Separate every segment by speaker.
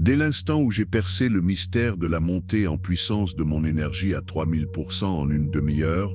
Speaker 1: Dès l'instant où j'ai percé le mystère de la montée en puissance de mon énergie à 3000% en une demi-heure,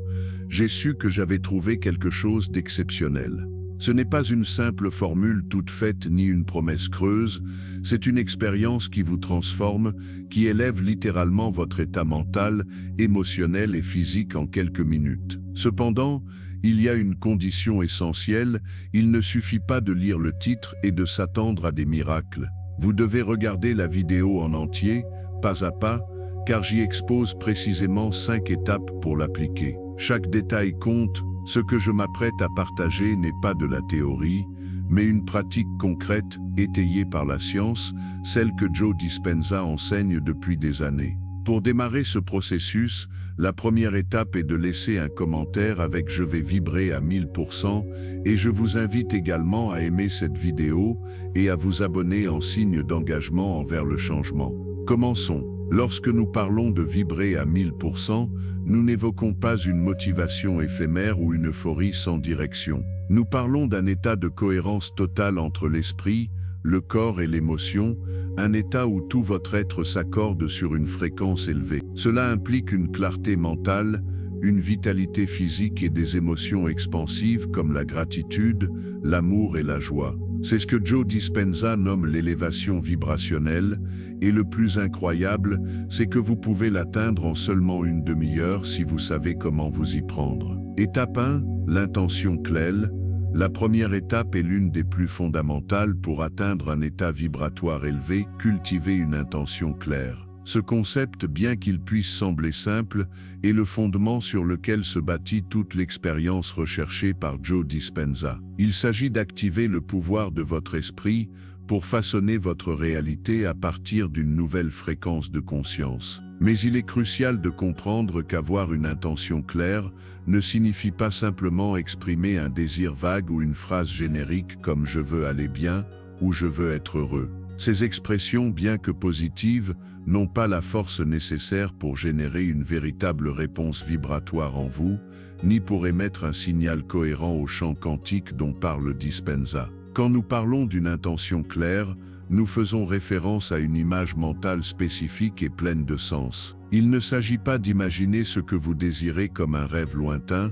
Speaker 1: j'ai su que j'avais trouvé quelque chose d'exceptionnel. Ce n'est pas une simple formule toute faite ni une promesse creuse, c'est une expérience qui vous transforme, qui élève littéralement votre état mental, émotionnel et physique en quelques minutes. Cependant, il y a une condition essentielle, il ne suffit pas de lire le titre et de s'attendre à des miracles. Vous devez regarder la vidéo en entier, pas à pas, car j'y expose précisément 5 étapes pour l'appliquer. Chaque détail compte, ce que je m'apprête à partager n'est pas de la théorie, mais une pratique concrète, étayée par la science, celle que Joe Dispenza enseigne depuis des années. Pour démarrer ce processus, la première étape est de laisser un commentaire avec « Je vais vibrer à 1000% » et je vous invite également à aimer cette vidéo et à vous abonner en signe d'engagement envers le changement. Commençons. Lorsque nous parlons de vibrer à 1000%, nous n'évoquons pas une motivation éphémère ou une euphorie sans direction. Nous parlons d'un état de cohérence totale entre l'esprit, le corps et l'émotion, un état où tout votre être s'accorde sur une fréquence élevée. Cela implique une clarté mentale, une vitalité physique et des émotions expansives comme la gratitude, l'amour et la joie. C'est ce que Joe Dispenza nomme l'élévation vibrationnelle, et le plus incroyable, c'est que vous pouvez l'atteindre en seulement une demi-heure si vous savez comment vous y prendre. Étape 1, l'intention claire. La première étape est l'une des plus fondamentales pour atteindre un état vibratoire élevé, cultiver une intention claire. Ce concept, bien qu'il puisse sembler simple, est le fondement sur lequel se bâtit toute l'expérience recherchée par Joe Dispenza. Il s'agit d'activer le pouvoir de votre esprit pour façonner votre réalité à partir d'une nouvelle fréquence de conscience. Mais il est crucial de comprendre qu'avoir une intention claire ne signifie pas simplement exprimer un désir vague ou une phrase générique comme « je veux aller bien » ou « je veux être heureux ». Ces expressions, bien que positives, n'ont pas la force nécessaire pour générer une véritable réponse vibratoire en vous, ni pour émettre un signal cohérent au champ quantique dont parle Dispenza. Quand nous parlons d'une intention claire, nous faisons référence à une image mentale spécifique et pleine de sens. Il ne s'agit pas d'imaginer ce que vous désirez comme un rêve lointain,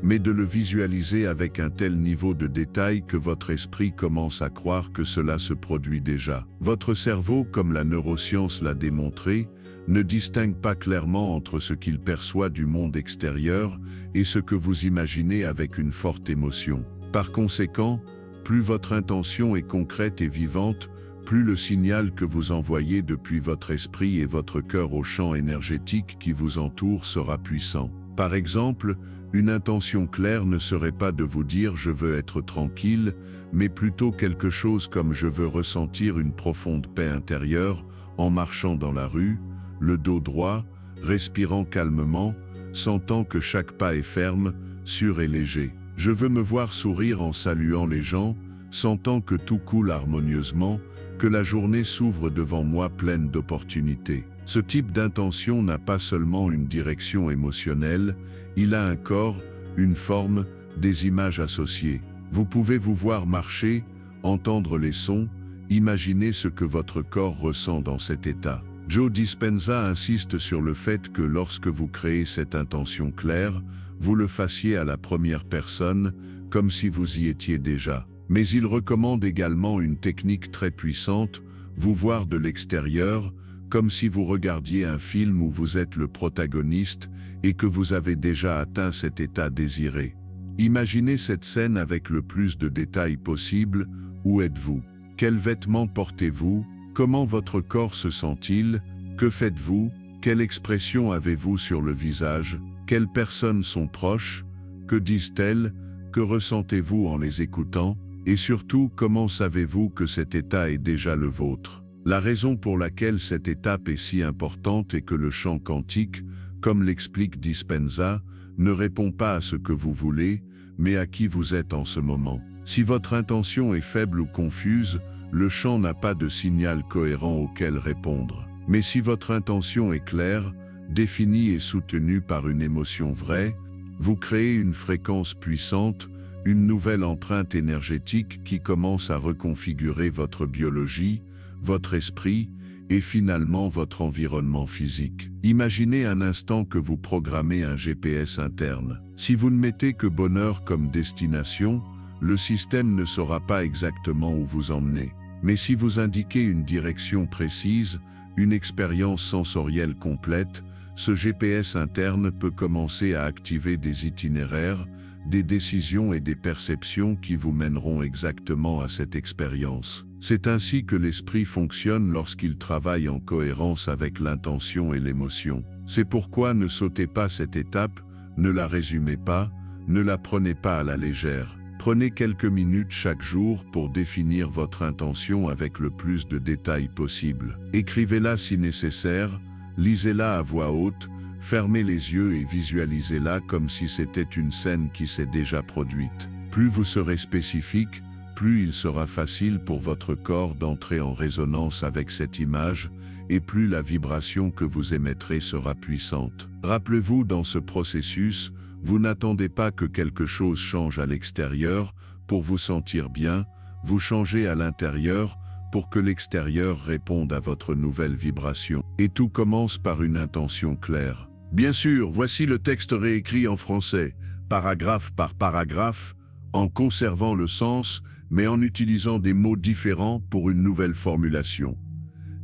Speaker 1: mais de le visualiser avec un tel niveau de détail que votre esprit commence à croire que cela se produit déjà. Votre cerveau, comme la neuroscience l'a démontré, ne distingue pas clairement entre ce qu'il perçoit du monde extérieur et ce que vous imaginez avec une forte émotion. Par conséquent, plus votre intention est concrète et vivante, plus le signal que vous envoyez depuis votre esprit et votre cœur au champ énergétique qui vous entoure sera puissant. Par exemple, une intention claire ne serait pas de vous dire « je veux être tranquille », mais plutôt quelque chose comme « je veux ressentir une profonde paix intérieure en marchant dans la rue, le dos droit, respirant calmement, sentant que chaque pas est ferme, sûr et léger. Je veux me voir sourire en saluant les gens, sentant que tout coule harmonieusement, que la journée s'ouvre devant moi pleine d'opportunités. » Ce type d'intention n'a pas seulement une direction émotionnelle, il a un corps, une forme, des images associées. Vous pouvez vous voir marcher, entendre les sons, imaginer ce que votre corps ressent dans cet état. Joe Dispenza insiste sur le fait que lorsque vous créez cette intention claire, vous le fassiez à la première personne, comme si vous y étiez déjà. Mais il recommande également une technique très puissante, vous voir de l'extérieur, comme si vous regardiez un film où vous êtes le protagoniste et que vous avez déjà atteint cet état désiré. Imaginez cette scène avec le plus de détails possible. Où êtes-vous? Quels vêtements portez-vous? Comment votre corps se sent-il? Que faites-vous? Quelle expression avez-vous sur le visage? Quelles personnes sont proches? Que disent-elles? Que ressentez-vous en les écoutant? Et surtout, comment savez-vous que cet état est déjà le vôtre? La raison pour laquelle cette étape est si importante est que le champ quantique, comme l'explique Dispenza, ne répond pas à ce que vous voulez, mais à qui vous êtes en ce moment. Si votre intention est faible ou confuse, le champ n'a pas de signal cohérent auquel répondre. Mais si votre intention est claire, définie et soutenue par une émotion vraie, vous créez une fréquence puissante, une nouvelle empreinte énergétique qui commence à reconfigurer votre biologie, votre esprit et finalement votre environnement physique. Imaginez un instant que vous programmez un GPS interne. Si vous ne mettez que bonheur comme destination, le système ne saura pas exactement où vous emmener. Mais si vous indiquez une direction précise, une expérience sensorielle complète, ce GPS interne peut commencer à activer des itinéraires, des décisions et des perceptions qui vous mèneront exactement à cette expérience. C'est ainsi que l'esprit fonctionne lorsqu'il travaille en cohérence avec l'intention et l'émotion. C'est pourquoi ne sautez pas cette étape, ne la résumez pas, ne la prenez pas à la légère. Prenez quelques minutes chaque jour pour définir votre intention avec le plus de détails possible. Écrivez-la si nécessaire, lisez-la à voix haute, fermez les yeux et visualisez-la comme si c'était une scène qui s'est déjà produite. Plus vous serez spécifique, plus il sera facile pour votre corps d'entrer en résonance avec cette image, et plus la vibration que vous émettrez sera puissante. Rappelez-vous, dans ce processus, vous n'attendez pas que quelque chose change à l'extérieur pour vous sentir bien, vous changez à l'intérieur pour que l'extérieur réponde à votre nouvelle vibration. Et tout commence par une intention claire. Bien sûr, voici le texte réécrit en français, paragraphe par paragraphe, en conservant le sens, mais en utilisant des mots différents pour une nouvelle formulation.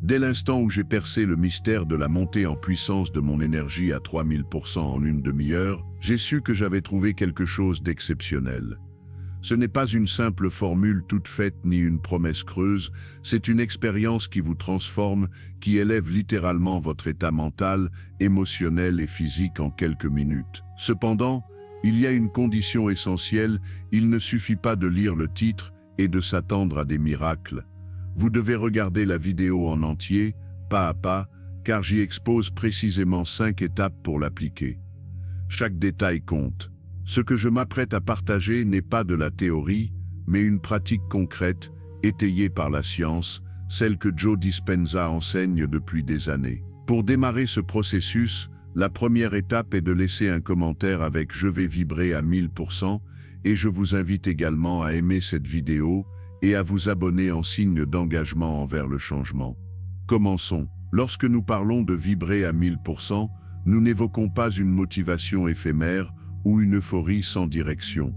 Speaker 1: Dès l'instant où j'ai percé le mystère de la montée en puissance de mon énergie à 3000% en une demi-heure, j'ai su que j'avais trouvé quelque chose d'exceptionnel. Ce n'est pas une simple formule toute faite ni une promesse creuse, c'est une expérience qui vous transforme, qui élève littéralement votre état mental, émotionnel et physique en quelques minutes. Cependant, il y a une condition essentielle, il ne suffit pas de lire le titre et de s'attendre à des miracles. Vous devez regarder la vidéo en entier, pas à pas, car j'y expose précisément 5 étapes pour l'appliquer. Chaque détail compte. Ce que je m'apprête à partager n'est pas de la théorie, mais une pratique concrète, étayée par la science, celle que Joe Dispenza enseigne depuis des années. Pour démarrer ce processus, la première étape est de laisser un commentaire avec « Je vais vibrer à 1000% » et je vous invite également à aimer cette vidéo et à vous abonner en signe d'engagement envers le changement. Commençons. Lorsque nous parlons de vibrer à 1000%, nous n'évoquons pas une motivation éphémère ou une euphorie sans direction.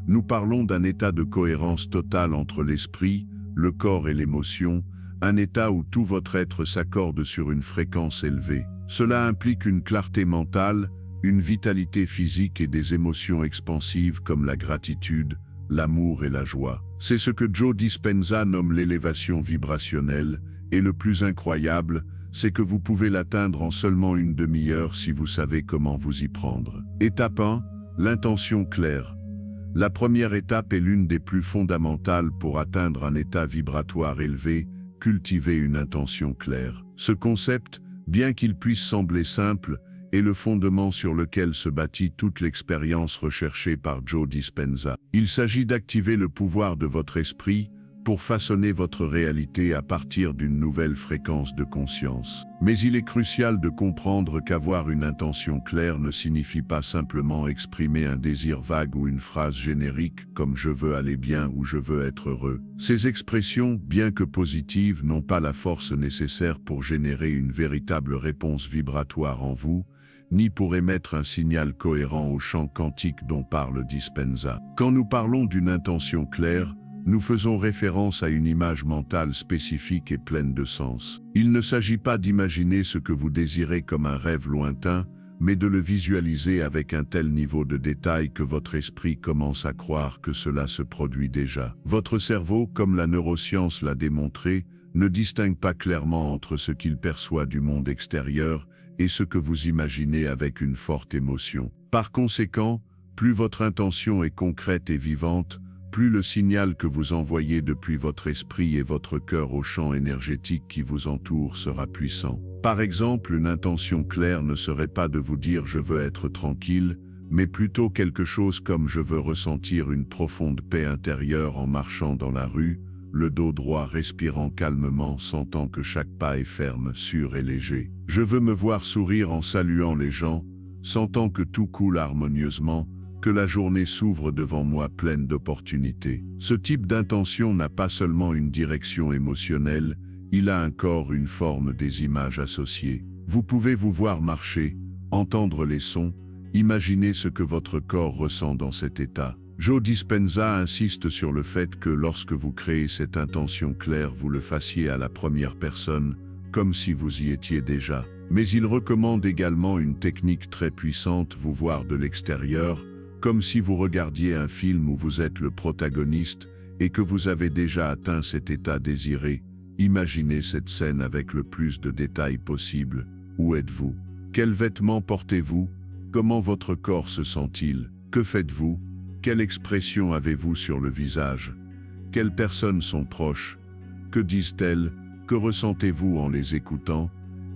Speaker 1: Nous parlons d'un état de cohérence totale entre l'esprit, le corps et l'émotion, un état où tout votre être s'accorde sur une fréquence élevée. Cela implique une clarté mentale, une vitalité physique et des émotions expansives comme la gratitude, l'amour et la joie. C'est ce que Joe Dispenza nomme l'élévation vibrationnelle, et le plus incroyable, c'est que vous pouvez l'atteindre en seulement une demi-heure si vous savez comment vous y prendre. Étape 1, l'intention claire. La première étape est l'une des plus fondamentales pour atteindre un état vibratoire élevé, cultiver une intention claire. Ce concept, bien qu'il puisse sembler simple, est le fondement sur lequel se bâtit toute l'expérience recherchée par Joe Dispenza. Il s'agit d'activer le pouvoir de votre esprit pour façonner votre réalité à partir d'une nouvelle fréquence de conscience. Mais il est crucial de comprendre qu'avoir une intention claire ne signifie pas simplement exprimer un désir vague ou une phrase générique comme « je veux aller bien » ou « je veux être heureux ». Ces expressions, bien que positives, n'ont pas la force nécessaire pour générer une véritable réponse vibratoire en vous, ni pour émettre un signal cohérent au champ quantique dont parle Dispenza. Quand nous parlons d'une intention claire, nous faisons référence à une image mentale spécifique et pleine de sens. Il ne s'agit pas d'imaginer ce que vous désirez comme un rêve lointain, mais de le visualiser avec un tel niveau de détail que votre esprit commence à croire que cela se produit déjà. Votre cerveau, comme la neuroscience l'a démontré, ne distingue pas clairement entre ce qu'il perçoit du monde extérieur et ce que vous imaginez avec une forte émotion. Par conséquent, plus votre intention est concrète et vivante, plus le signal que vous envoyez depuis votre esprit et votre cœur au champ énergétique qui vous entoure sera puissant. Par exemple, une intention claire ne serait pas de vous dire « je veux être tranquille », mais plutôt quelque chose comme « je veux ressentir une profonde paix intérieure en marchant dans la rue », le dos droit respirant calmement, sentant que chaque pas est ferme, sûr et léger. Je veux me voir sourire en saluant les gens, sentant que tout coule harmonieusement, que la journée s'ouvre devant moi pleine d'opportunités. Ce type d'intention n'a pas seulement une direction émotionnelle, il a un corps, une forme, des images associées. Vous pouvez vous voir marcher, entendre les sons, imaginer ce que votre corps ressent dans cet état. Joe Dispenza insiste sur le fait que lorsque vous créez cette intention claire, vous le fassiez à la première personne, comme si vous y étiez déjà. Mais il recommande également une technique très puissante, vous voir de l'extérieur, comme si vous regardiez un film où vous êtes le protagoniste et que vous avez déjà atteint cet état désiré. Imaginez cette scène avec le plus de détails possible. Où êtes-vous? Quels vêtements portez-vous? Comment votre corps se sent-il? Que faites-vous? Quelle expression avez-vous sur le visage? Quelles personnes sont proches? Que disent-elles? Que ressentez-vous en les écoutant?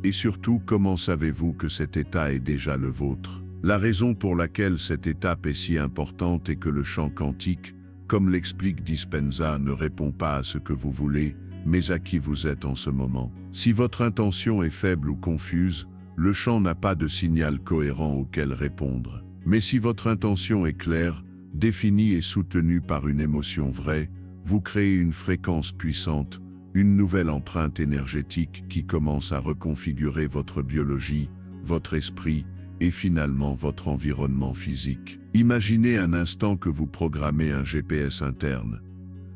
Speaker 1: Et surtout, comment savez-vous que cet état est déjà le vôtre? La raison pour laquelle cette étape est si importante est que le champ quantique, comme l'explique Dispenza, ne répond pas à ce que vous voulez, mais à qui vous êtes en ce moment. Si votre intention est faible ou confuse, le champ n'a pas de signal cohérent auquel répondre. Mais si votre intention est claire, définie et soutenue par une émotion vraie, vous créez une fréquence puissante, une nouvelle empreinte énergétique qui commence à reconfigurer votre biologie, votre esprit et finalement votre environnement physique. Imaginez un instant que vous programmez un GPS interne.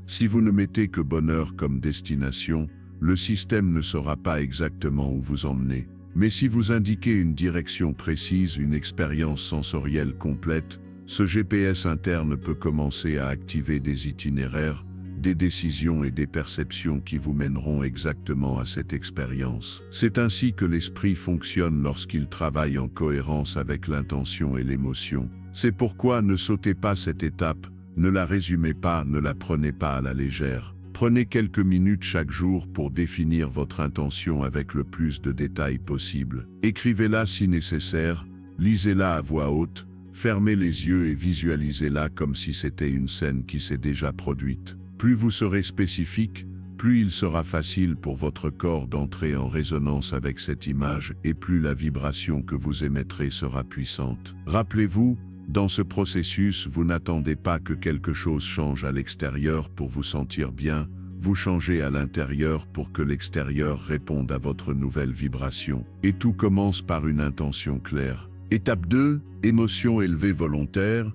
Speaker 1: Si vous ne mettez que bonheur comme destination, le système ne saura pas exactement où vous emmenez. Mais si vous indiquez une direction précise, une expérience sensorielle complète, ce GPS interne peut commencer à activer des itinéraires, des décisions et des perceptions qui vous mèneront exactement à cette expérience. C'est ainsi que l'esprit fonctionne lorsqu'il travaille en cohérence avec l'intention et l'émotion. C'est pourquoi ne sautez pas cette étape, ne la résumez pas, ne la prenez pas à la légère. Prenez quelques minutes chaque jour pour définir votre intention avec le plus de détails possible. Écrivez-la si nécessaire, lisez-la à voix haute, fermez les yeux et visualisez-la comme si c'était une scène qui s'est déjà produite. Plus vous serez spécifique, plus il sera facile pour votre corps d'entrer en résonance avec cette image et plus la vibration que vous émettrez sera puissante. Rappelez-vous, dans ce processus, vous n'attendez pas que quelque chose change à l'extérieur pour vous sentir bien, vous changez à l'intérieur pour que l'extérieur réponde à votre nouvelle vibration. Et tout commence par une intention claire. Étape 2, émotion élevée volontaire.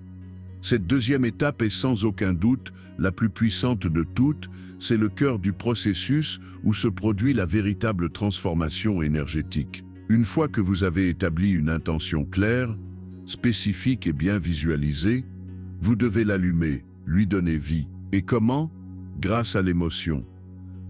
Speaker 1: Cette deuxième étape est sans aucun doute la plus puissante de toutes, c'est le cœur du processus où se produit la véritable transformation énergétique. Une fois que vous avez établi une intention claire, spécifique et bien visualisée, vous devez l'allumer, lui donner vie. Et comment? Grâce à l'émotion.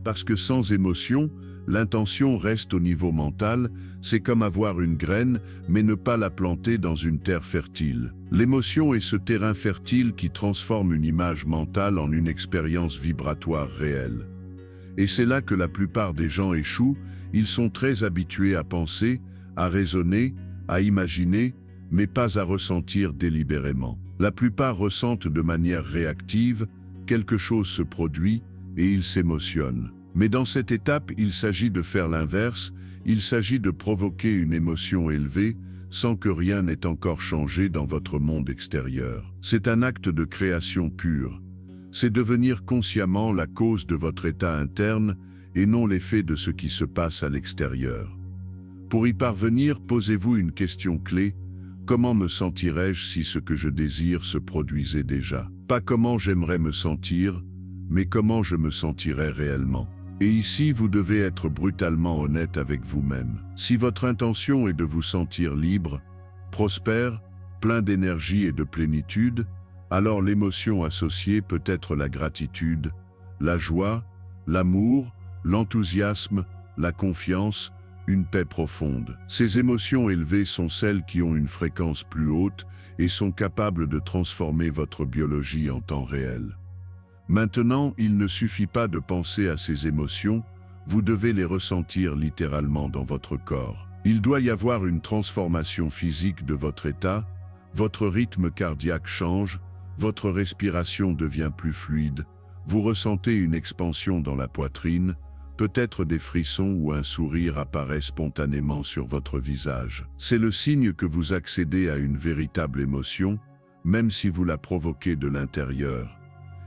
Speaker 1: Parce que sans émotion, l'intention reste au niveau mental, c'est comme avoir une graine, mais ne pas la planter dans une terre fertile. L'émotion est ce terrain fertile qui transforme une image mentale en une expérience vibratoire réelle. Et c'est là que la plupart des gens échouent, ils sont très habitués à penser, à raisonner, à imaginer, mais pas à ressentir délibérément. La plupart ressentent de manière réactive, quelque chose se produit et ils s'émotionnent. Mais dans cette étape, il s'agit de faire l'inverse, il s'agit de provoquer une émotion élevée sans que rien n'ait encore changé dans votre monde extérieur. C'est un acte de création pure. C'est devenir consciemment la cause de votre état interne et non l'effet de ce qui se passe à l'extérieur. Pour y parvenir, posez-vous une question clé. Comment me sentirais-je si ce que je désire se produisait déjà? Pas comment j'aimerais me sentir, mais comment je me sentirais réellement. Et ici, vous devez être brutalement honnête avec vous-même. Si votre intention est de vous sentir libre, prospère, plein d'énergie et de plénitude, alors l'émotion associée peut être la gratitude, la joie, l'amour, l'enthousiasme, la confiance, une paix profonde. Ces émotions élevées sont celles qui ont une fréquence plus haute et sont capables de transformer votre biologie en temps réel. Maintenant, il ne suffit pas de penser à ces émotions, vous devez les ressentir littéralement dans votre corps. Il doit y avoir une transformation physique de votre état, votre rythme cardiaque change, votre respiration devient plus fluide, vous ressentez une expansion dans la poitrine, peut-être des frissons ou un sourire apparaît spontanément sur votre visage. C'est le signe que vous accédez à une véritable émotion, même si vous la provoquez de l'intérieur.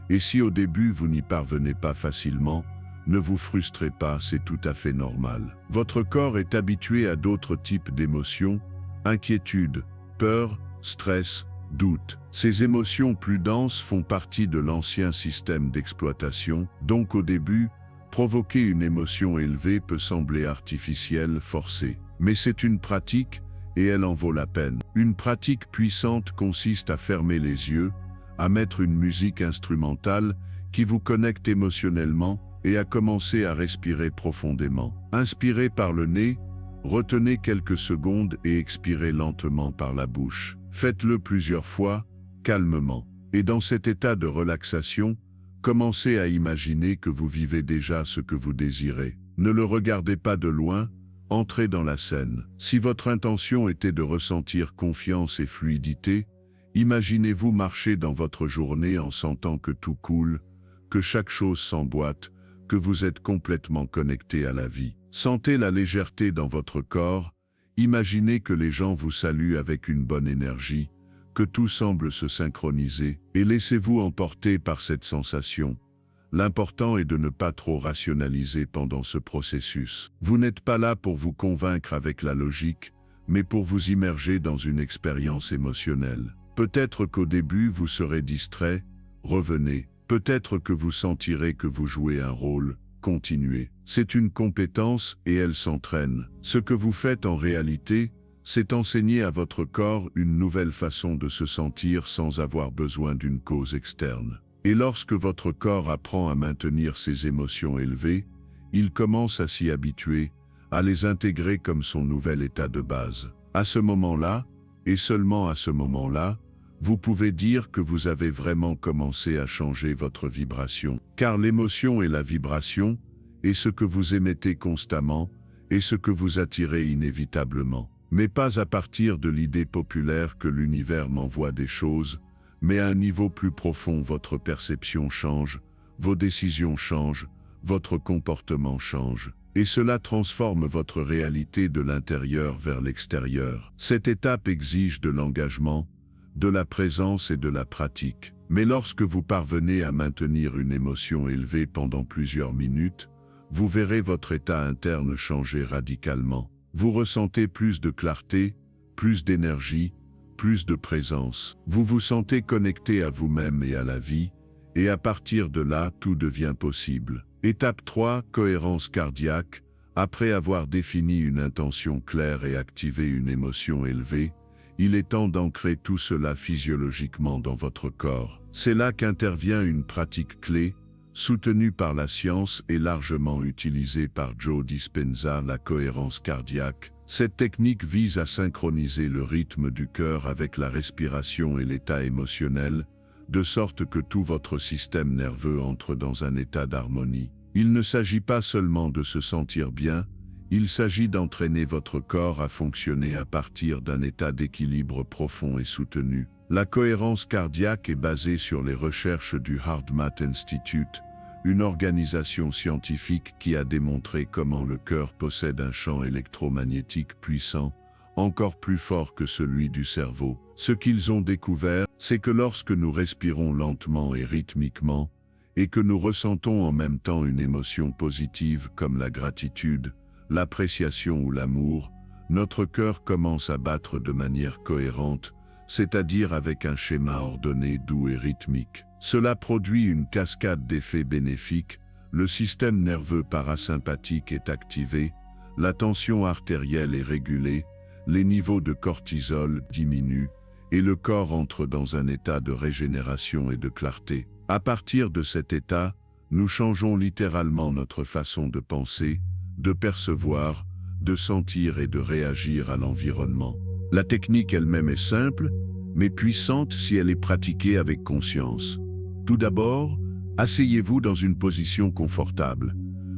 Speaker 1: Et si au début vous n'y parvenez pas facilement, Ne vous frustrez pas, c'est tout à fait normal. Votre corps est habitué à d'autres types d'émotions, inquiétude, peur, stress, doute. Ces émotions plus denses font partie de l'ancien système d'exploitation, donc au début, provoquer une émotion élevée peut sembler artificielle, forcée. Mais c'est une pratique, et elle en vaut la peine. Une pratique puissante consiste à fermer les yeux, à mettre une musique instrumentale qui vous connecte émotionnellement et à commencer à respirer profondément. Inspirez par le nez, retenez quelques secondes et expirez lentement par la bouche. Faites-le plusieurs fois, calmement. Et dans cet état de relaxation, commencez à imaginer que vous vivez déjà ce que vous désirez. Ne le regardez pas de loin, entrez dans la scène. Si votre intention était de ressentir confiance et fluidité, imaginez-vous marcher dans votre journée en sentant que tout coule, que chaque chose s'emboîte, que vous êtes complètement connecté à la vie. Sentez la légèreté dans votre corps, imaginez que les gens vous saluent avec une bonne énergie, que tout semble se synchroniser, et laissez-vous emporter par cette sensation. L'important est de ne pas trop rationaliser pendant ce processus. Vous n'êtes pas là pour vous convaincre avec la logique, mais pour vous immerger dans une expérience émotionnelle. Peut-être qu'au début vous serez distrait, revenez. Peut-être que vous sentirez que vous jouez un rôle, continuez. C'est une compétence et elle s'entraîne. Ce que vous faites en réalité, c'est enseigner à votre corps une nouvelle façon de se sentir sans avoir besoin d'une cause externe. Et lorsque votre corps apprend à maintenir ses émotions élevées, il commence à s'y habituer, à les intégrer comme son nouvel état de base. À ce moment-là, et seulement à ce moment-là, vous pouvez dire que vous avez vraiment commencé à changer votre vibration. Car l'émotion et la vibration, est ce que vous émettez constamment, et ce que vous attirez inévitablement. Mais pas à partir de l'idée populaire que l'univers m'envoie des choses, mais à un niveau plus profond votre perception change, vos décisions changent, votre comportement change. Et cela transforme votre réalité de l'intérieur vers l'extérieur. Cette étape exige de l'engagement, de la présence et de la pratique. Mais lorsque vous parvenez à maintenir une émotion élevée pendant plusieurs minutes, vous verrez votre état interne changer radicalement. Vous ressentez plus de clarté, plus d'énergie, plus de présence. Vous vous sentez connecté à vous-même et à la vie, et à partir de là, tout devient possible. Étape 3, cohérence cardiaque. Après avoir défini une intention claire et activé une émotion élevée, il est temps d'ancrer tout cela physiologiquement dans votre corps. C'est là qu'intervient une pratique clé, soutenue par la science et largement utilisée par Joe Dispenza, la cohérence cardiaque. Cette technique vise à synchroniser le rythme du cœur avec la respiration et l'état émotionnel, de sorte que tout votre système nerveux entre dans un état d'harmonie. Il ne s'agit pas seulement de se sentir bien, il s'agit d'entraîner votre corps à fonctionner à partir d'un état d'équilibre profond et soutenu. La cohérence cardiaque est basée sur les recherches du HeartMath Institute, une organisation scientifique qui a démontré comment le cœur possède un champ électromagnétique puissant, encore plus fort que celui du cerveau. Ce qu'ils ont découvert, c'est que lorsque nous respirons lentement et rythmiquement, et que nous ressentons en même temps une émotion positive comme la gratitude, l'appréciation ou l'amour, notre cœur commence à battre de manière cohérente, c'est-à-dire avec un schéma ordonné, doux et rythmique. Cela produit une cascade d'effets bénéfiques, le système nerveux parasympathique est activé, la tension artérielle est régulée, les niveaux de cortisol diminuent, et le corps entre dans un état de régénération et de clarté. À partir de cet état, nous changeons littéralement notre façon de penser, de percevoir, de sentir et de réagir à l'environnement. La technique elle-même est simple, mais puissante si elle est pratiquée avec conscience. Tout d'abord, asseyez-vous dans une position confortable.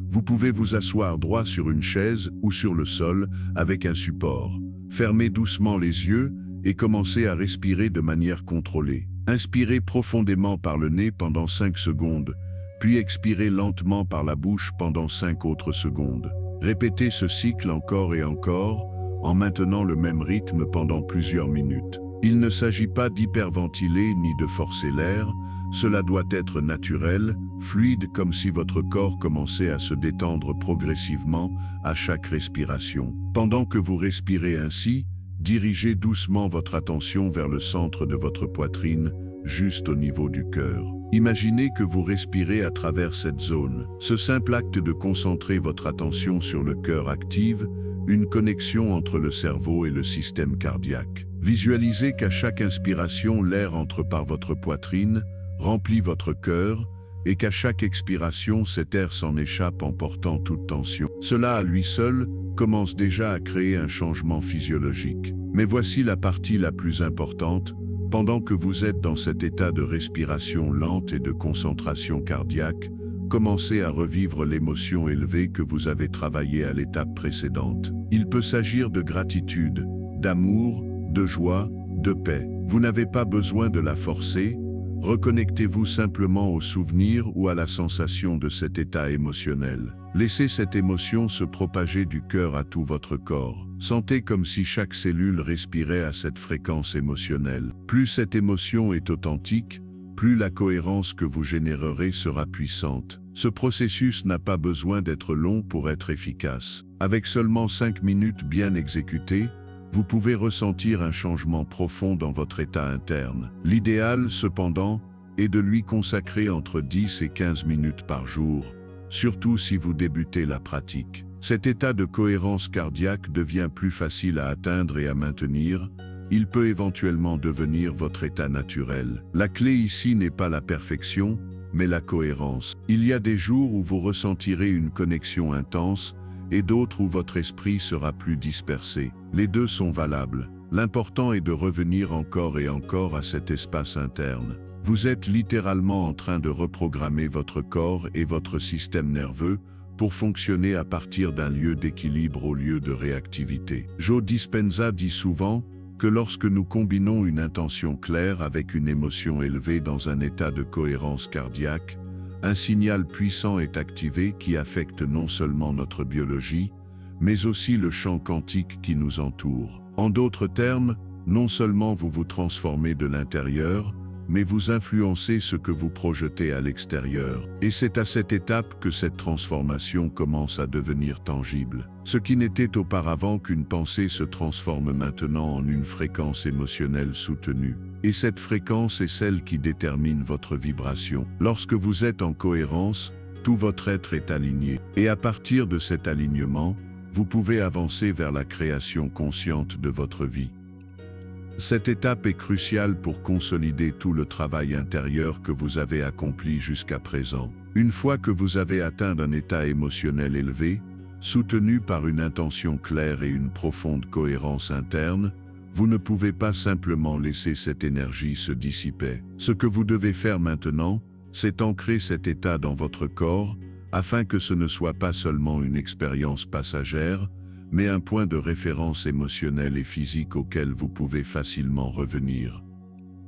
Speaker 1: Vous pouvez vous asseoir droit sur une chaise ou sur le sol avec un support. Fermez doucement les yeux et commencez à respirer de manière contrôlée. Inspirez profondément par le nez pendant 5 secondes, puis expirez lentement par la bouche pendant 5 autres secondes. Répétez ce cycle encore et encore, en maintenant le même rythme pendant plusieurs minutes. Il ne s'agit pas d'hyperventiler ni de forcer l'air, cela doit être naturel, fluide comme si votre corps commençait à se détendre progressivement à chaque respiration. Pendant que vous respirez ainsi, dirigez doucement votre attention vers le centre de votre poitrine, juste au niveau du cœur. Imaginez que vous respirez à travers cette zone. Ce simple acte de concentrer votre attention sur le cœur active une connexion entre le cerveau et le système cardiaque. Visualisez qu'à chaque inspiration, l'air entre par votre poitrine, remplit votre cœur, et qu'à chaque expiration, cet air s'en échappe emportant toute tension. Cela à lui seul commence déjà à créer un changement physiologique. Mais voici la partie la plus importante. Pendant que vous êtes dans cet état de respiration lente et de concentration cardiaque, commencez à revivre l'émotion élevée que vous avez travaillée à l'étape précédente. Il peut s'agir de gratitude, d'amour, de joie, de paix. Vous n'avez pas besoin de la forcer. Reconnectez-vous simplement au souvenir ou à la sensation de cet état émotionnel. Laissez cette émotion se propager du cœur à tout votre corps. Sentez comme si chaque cellule respirait à cette fréquence émotionnelle. Plus cette émotion est authentique, plus la cohérence que vous générerez sera puissante. Ce processus n'a pas besoin d'être long pour être efficace. Avec seulement 5 minutes bien exécutées, vous pouvez ressentir un changement profond dans votre état interne. L'idéal, cependant, est de lui consacrer entre 10 et 15 minutes par jour, surtout si vous débutez la pratique. Cet état de cohérence cardiaque devient plus facile à atteindre et à maintenir. Il peut éventuellement devenir votre état naturel. La clé ici n'est pas la perfection, mais la cohérence. Il y a des jours où vous ressentirez une connexion intense et d'autres où votre esprit sera plus dispersé. Les deux sont valables. L'important est de revenir encore et encore à cet espace interne. Vous êtes littéralement en train de reprogrammer votre corps et votre système nerveux pour fonctionner à partir d'un lieu d'équilibre au lieu de réactivité. Joe Dispenza dit souvent que lorsque nous combinons une intention claire avec une émotion élevée dans un état de cohérence cardiaque, un signal puissant est activé qui affecte non seulement notre biologie, mais aussi le champ quantique qui nous entoure. En d'autres termes, non seulement vous vous transformez de l'intérieur, mais vous influencez ce que vous projetez à l'extérieur. Et c'est à cette étape que cette transformation commence à devenir tangible. Ce qui n'était auparavant qu'une pensée se transforme maintenant en une fréquence émotionnelle soutenue. Et cette fréquence est celle qui détermine votre vibration. Lorsque vous êtes en cohérence, tout votre être est aligné. Et à partir de cet alignement, vous pouvez avancer vers la création consciente de votre vie. Cette étape est cruciale pour consolider tout le travail intérieur que vous avez accompli jusqu'à présent. Une fois que vous avez atteint un état émotionnel élevé, soutenu par une intention claire et une profonde cohérence interne, vous ne pouvez pas simplement laisser cette énergie se dissiper. Ce que vous devez faire maintenant, c'est ancrer cet état dans votre corps, afin que ce ne soit pas seulement une expérience passagère, mais un point de référence émotionnel et physique auquel vous pouvez facilement revenir.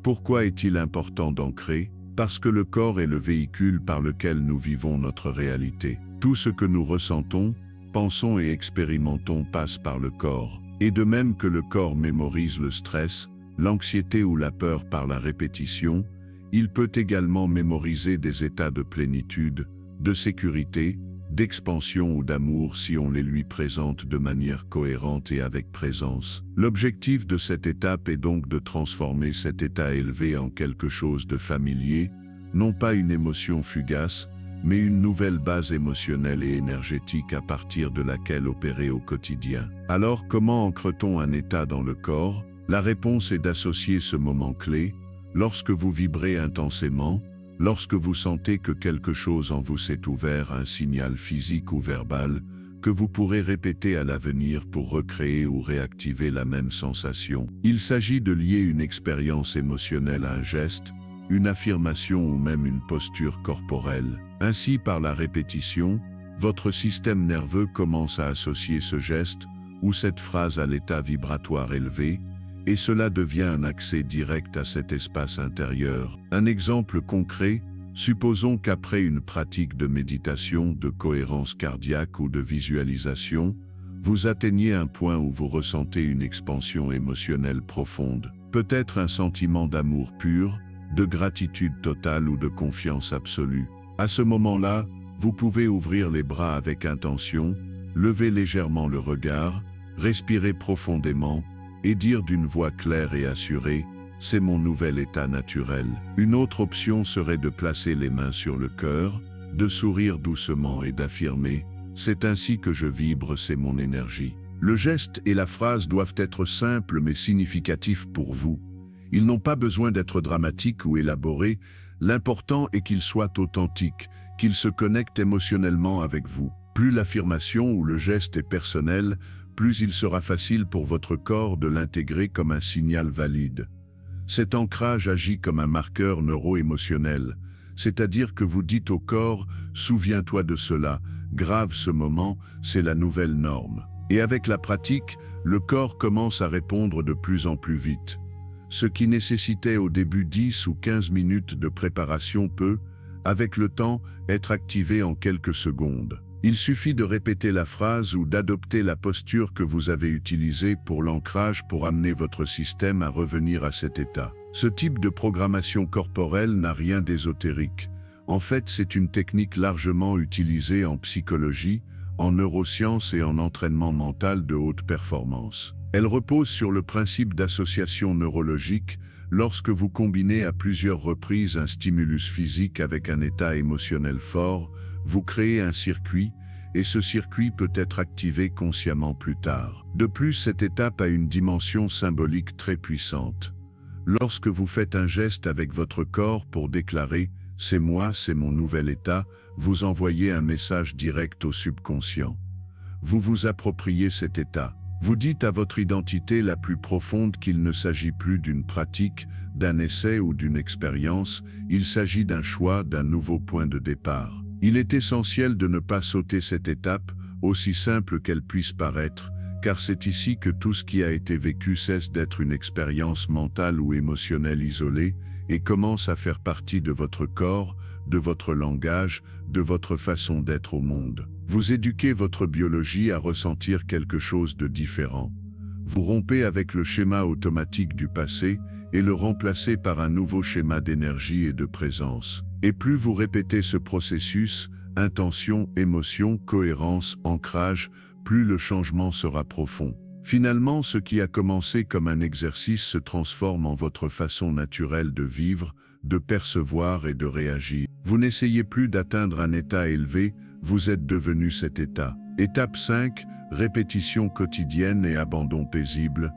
Speaker 1: Pourquoi est-il important d'ancrer? Parce que le corps est le véhicule par lequel nous vivons notre réalité. Tout ce que nous ressentons, pensons et expérimentons passe par le corps. Et de même que le corps mémorise le stress, l'anxiété ou la peur par la répétition, il peut également mémoriser des états de plénitude, de sécurité, d'expansion ou d'amour si on les lui présente de manière cohérente et avec présence. L'objectif de cette étape est donc de transformer cet état élevé en quelque chose de familier, non pas une émotion fugace, mais une nouvelle base émotionnelle et énergétique à partir de laquelle opérer au quotidien. Alors comment ancre-t-on un état dans le corps? La réponse est d'associer ce moment clé, lorsque vous vibrez intensément, lorsque vous sentez que quelque chose en vous s'est ouvert, un signal physique ou verbal, que vous pourrez répéter à l'avenir pour recréer ou réactiver la même sensation. Il s'agit de lier une expérience émotionnelle à un geste, une affirmation ou même une posture corporelle. Ainsi, par la répétition, votre système nerveux commence à associer ce geste ou cette phrase à l'état vibratoire élevé, et cela devient un accès direct à cet espace intérieur. Un exemple concret, supposons qu'après une pratique de méditation, de cohérence cardiaque ou de visualisation, vous atteigniez un point où vous ressentez une expansion émotionnelle profonde, peut-être un sentiment d'amour pur, de gratitude totale ou de confiance absolue. À ce moment-là, vous pouvez ouvrir les bras avec intention, lever légèrement le regard, respirer profondément et dire d'une voix claire et assurée « C'est mon nouvel état naturel ». Une autre option serait de placer les mains sur le cœur, de sourire doucement et d'affirmer « C'est ainsi que je vibre, c'est mon énergie ». Le geste et la phrase doivent être simples mais significatifs pour vous. Ils n'ont pas besoin d'être dramatiques ou élaborés, l'important est qu'ils soient authentiques, qu'ils se connectent émotionnellement avec vous. Plus l'affirmation ou le geste est personnel, plus il sera facile pour votre corps de l'intégrer comme un signal valide. Cet ancrage agit comme un marqueur neuro-émotionnel, c'est-à-dire que vous dites au corps « Souviens-toi de cela, grave ce moment, c'est la nouvelle norme ». Et avec la pratique, le corps commence à répondre de plus en plus vite. Ce qui nécessitait au début 10 ou 15 minutes de préparation peut, avec le temps, être activé en quelques secondes. Il suffit de répéter la phrase ou d'adopter la posture que vous avez utilisée pour l'ancrage pour amener votre système à revenir à cet état. Ce type de programmation corporelle n'a rien d'ésotérique. En fait, c'est une technique largement utilisée en psychologie, en neurosciences et en entraînement mental de haute performance. Elle repose sur le principe d'association neurologique lorsque vous combinez à plusieurs reprises un stimulus physique avec un état émotionnel fort, vous créez un circuit, et ce circuit peut être activé consciemment plus tard. De plus, cette étape a une dimension symbolique très puissante. Lorsque vous faites un geste avec votre corps pour déclarer « c'est moi, c'est mon nouvel état », vous envoyez un message direct au subconscient. Vous vous appropriez cet état. Vous dites à votre identité la plus profonde qu'il ne s'agit plus d'une pratique, d'un essai ou d'une expérience, il s'agit d'un choix, d'un nouveau point de départ. Il est essentiel de ne pas sauter cette étape, aussi simple qu'elle puisse paraître, car c'est ici que tout ce qui a été vécu cesse d'être une expérience mentale ou émotionnelle isolée et commence à faire partie de votre corps, de votre langage, de votre façon d'être au monde. Vous éduquez votre biologie à ressentir quelque chose de différent. Vous rompez avec le schéma automatique du passé et le remplacez par un nouveau schéma d'énergie et de présence. Et plus vous répétez ce processus, intention, émotion, cohérence, ancrage, plus le changement sera profond. Finalement, ce qui a commencé comme un exercice se transforme en votre façon naturelle de vivre, de percevoir et de réagir. Vous n'essayez plus d'atteindre un état élevé, vous êtes devenu cet état. Étape 5, répétition quotidienne et abandon paisible.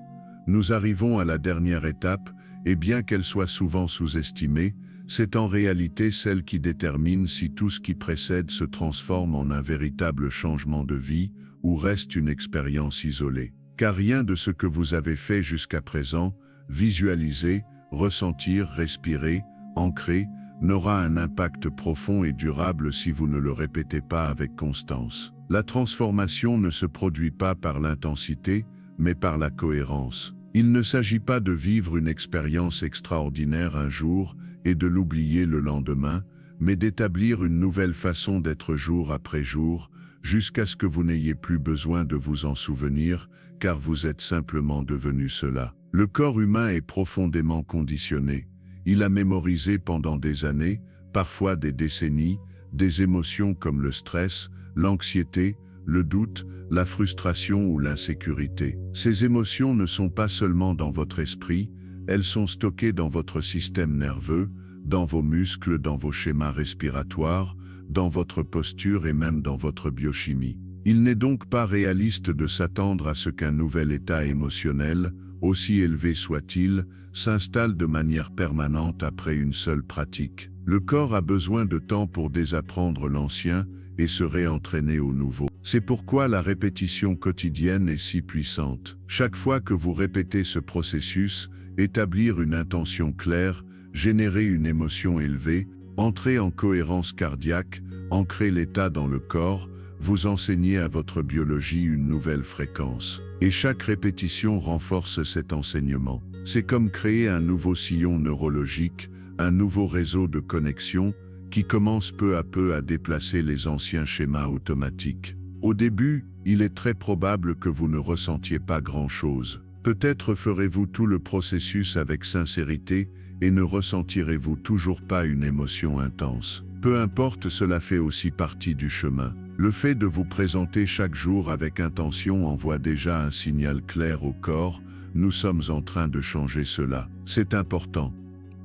Speaker 1: Nous arrivons à la dernière étape, et bien qu'elle soit souvent sous-estimée, c'est en réalité celle qui détermine si tout ce qui précède se transforme en un véritable changement de vie ou reste une expérience isolée. Car rien de ce que vous avez fait jusqu'à présent, visualiser, ressentir, respirer, ancrer, n'aura un impact profond et durable si vous ne le répétez pas avec constance. La transformation ne se produit pas par l'intensité, mais par la cohérence. Il ne s'agit pas de vivre une expérience extraordinaire un jour et de l'oublier le lendemain, mais d'établir une nouvelle façon d'être jour après jour, jusqu'à ce que vous n'ayez plus besoin de vous en souvenir, car vous êtes simplement devenu cela. Le corps humain est profondément conditionné. Il a mémorisé pendant des années, parfois des décennies, des émotions comme le stress, l'anxiété, le doute, la frustration ou l'insécurité. Ces émotions ne sont pas seulement dans votre esprit, elles sont stockées dans votre système nerveux, dans vos muscles, dans vos schémas respiratoires, dans votre posture et même dans votre biochimie. Il n'est donc pas réaliste de s'attendre à ce qu'un nouvel état émotionnel, aussi élevé soit-il, s'installe de manière permanente après une seule pratique. Le corps a besoin de temps pour désapprendre l'ancien et se réentraîner au nouveau. C'est pourquoi la répétition quotidienne est si puissante. Chaque fois que vous répétez ce processus, établir une intention claire, générer une émotion élevée, entrer en cohérence cardiaque, ancrer l'état dans le corps, vous enseignez à votre biologie une nouvelle fréquence. Et chaque répétition renforce cet enseignement. C'est comme créer un nouveau sillon neurologique, un nouveau réseau de connexion qui commence peu à peu à déplacer les anciens schémas automatiques. Au début, il est très probable que vous ne ressentiez pas grand-chose. Peut-être ferez-vous tout le processus avec sincérité et ne ressentirez-vous toujours pas une émotion intense. peu importe, cela fait aussi partie du chemin. Le fait de vous présenter chaque jour avec intention envoie déjà un signal clair au corps, nous sommes en train de changer cela. C'est important.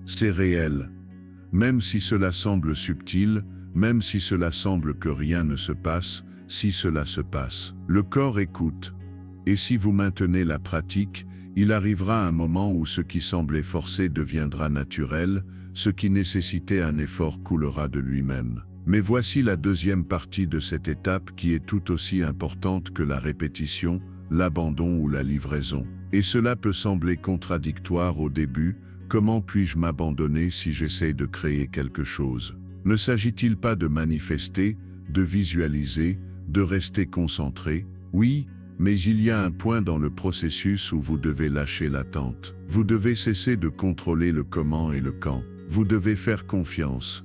Speaker 1: C'est réel. Même si cela semble subtil, même si cela semble que rien ne se passe, si cela se passe, le corps écoute. Et si vous maintenez la pratique, il arrivera un moment où ce qui semblait forcé deviendra naturel, ce qui nécessitait un effort coulera de lui-même. Mais voici la deuxième partie de cette étape qui est tout aussi importante que la répétition, l'abandon ou la livraison. Et cela peut sembler contradictoire au début, comment puis-je m'abandonner si j'essaie de créer quelque chose? Ne s'agit-il pas de manifester, de visualiser, de rester concentré? Oui, mais il y a un point dans le processus où vous devez lâcher l'attente. Vous devez cesser de contrôler le comment et le quand. Vous devez faire confiance.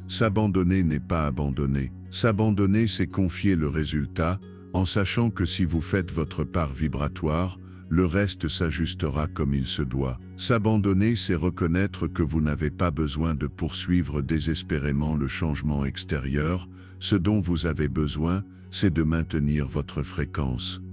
Speaker 1: S'abandonner n'est pas abandonner. S'abandonner, c'est confier le résultat, en sachant que si vous faites votre part vibratoire, le reste s'ajustera comme il se doit. S'abandonner, c'est reconnaître que vous n'avez pas besoin de poursuivre désespérément le changement extérieur. Ce dont vous avez besoin, c'est de maintenir votre fréquence.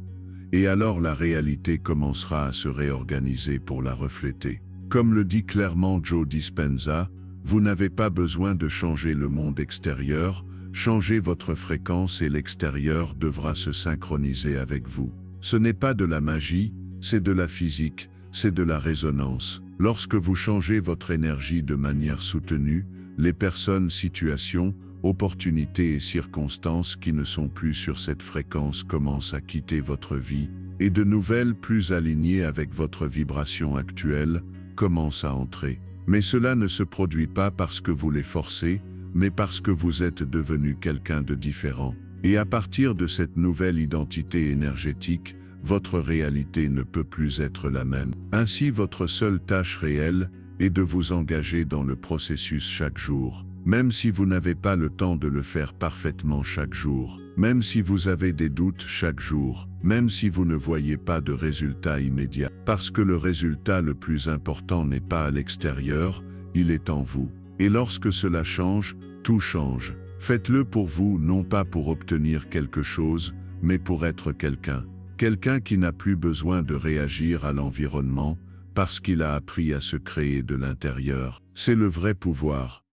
Speaker 1: Et alors la réalité commencera à se réorganiser pour la refléter. Comme le dit clairement Joe Dispenza, vous n'avez pas besoin de changer le monde extérieur, changez votre fréquence et l'extérieur devra se synchroniser avec vous. Ce n'est pas de la magie, c'est de la physique, c'est de la résonance. Lorsque vous changez votre énergie de manière soutenue, les personnes, situations, opportunités et circonstances qui ne sont plus sur cette fréquence commencent à quitter votre vie, et de nouvelles plus alignées avec votre vibration actuelle commencent à entrer. Mais cela ne se produit pas parce que vous les forcez, mais parce que vous êtes devenu quelqu'un de différent. Et à partir de cette nouvelle identité énergétique, votre réalité ne peut plus être la même. Ainsi, votre seule tâche réelle est de vous engager dans le processus chaque jour. Même si vous n'avez pas le temps de le faire parfaitement chaque jour, même si vous avez des doutes chaque jour, même si vous ne voyez pas de résultat immédiat, parce que le résultat le plus important n'est pas à l'extérieur, il est en vous. Et lorsque cela change, tout change. Faites-le pour vous, non pas pour obtenir quelque chose, mais pour être quelqu'un. Quelqu'un qui n'a plus besoin de réagir à l'environnement, parce qu'il a appris à se créer de l'intérieur. C'est le vrai pouvoir.